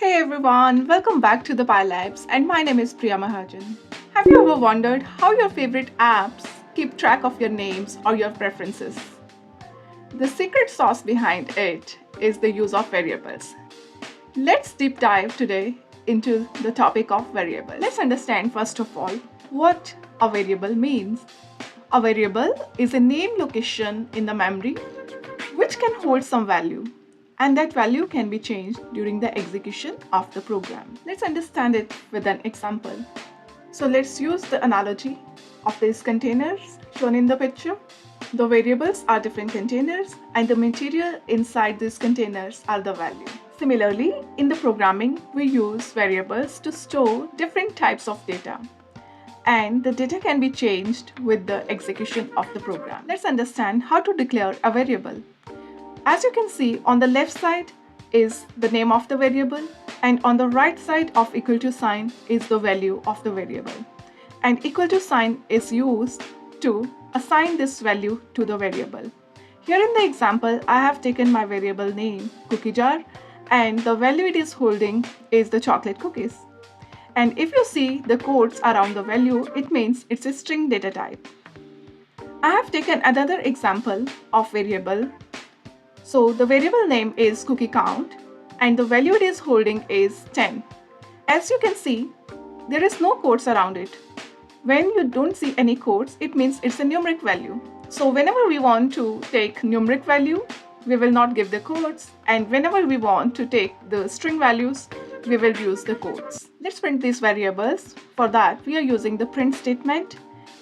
Hey everyone, welcome back to the Pi Labs, and my name is Priya Mahajan. Have you ever wondered how your favorite apps keep track of your names or your preferences? The secret sauce behind it is the use of variables. Let's deep dive today into the topic of variable. Let's understand first of all what a variable means. A variable is a name location in the memory which can hold some value, and that value can be changed during the execution of the program. Let's understand it with an example. So let's use the analogy of these containers shown in the picture. The variables are different containers and the material inside these containers are the value. Similarly, in the programming, we use variables to store different types of data, and the data can be changed with the execution of the program. Let's understand how to declare a variable. As you can see, on the left side is the name of the variable, and on the right side of equal to sign is the value of the variable. And equal to sign is used to assign this value to the variable. Here in the example, I have taken my variable name cookie jar, and the value it is holding is the chocolate cookies. And if you see the quotes around the value, it means it's a string data type. I have taken another example of variable. So the variable name is cookie count and the value it is holding is 10. As you can see, there is no quotes around it. When you don't see any quotes, it means it's a numeric value. So whenever we want to take numeric value, we will not give the quotes, and whenever we want to take the string values, we will use the quotes. Let's print these variables. For that, we are using the print statement,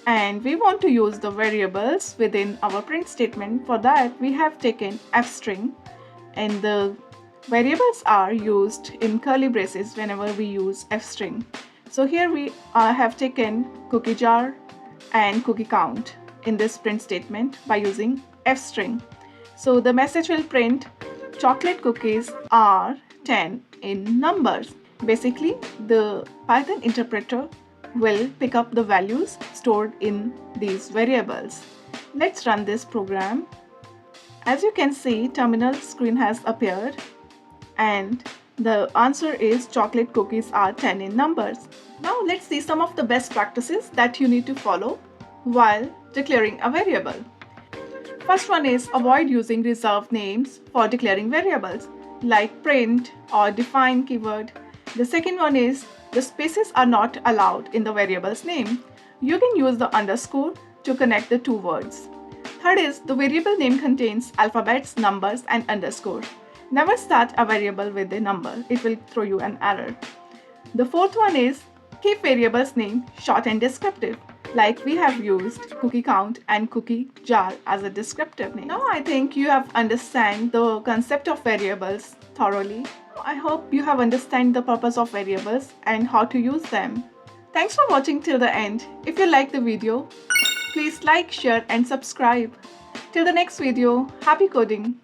and we want to use the variables within our print statement. For that, we have taken f string, and the variables are used in curly braces whenever we use f string. So here we have taken cookie jar and cookie count in this print statement by using f string. So the message will print chocolate cookies are 10 in numbers. Basically, the Python interpreter will pick up the values stored in these variables. Let's run this program. As you can see, terminal screen has appeared and the answer is chocolate cookies are 10 in numbers. Now let's see some of the best practices that you need to follow while declaring a variable. First one is avoid using reserved names for declaring variables like print or define keyword. The second one is the spaces are not allowed in the variable's name. You can use the underscore to connect the two words. Third is the variable name contains alphabets, numbers, and underscore. Never start a variable with a number. It will throw you an error. The fourth one is keep variable's name short and descriptive, like we have used cookie count and cookie jar as a descriptive name. Now I think you have understand the concept of variables thoroughly. I hope you have understand the purpose of variables and how to use them. Thanks for watching till the end. If you like the video, please like, share and subscribe. Till the next video, happy coding!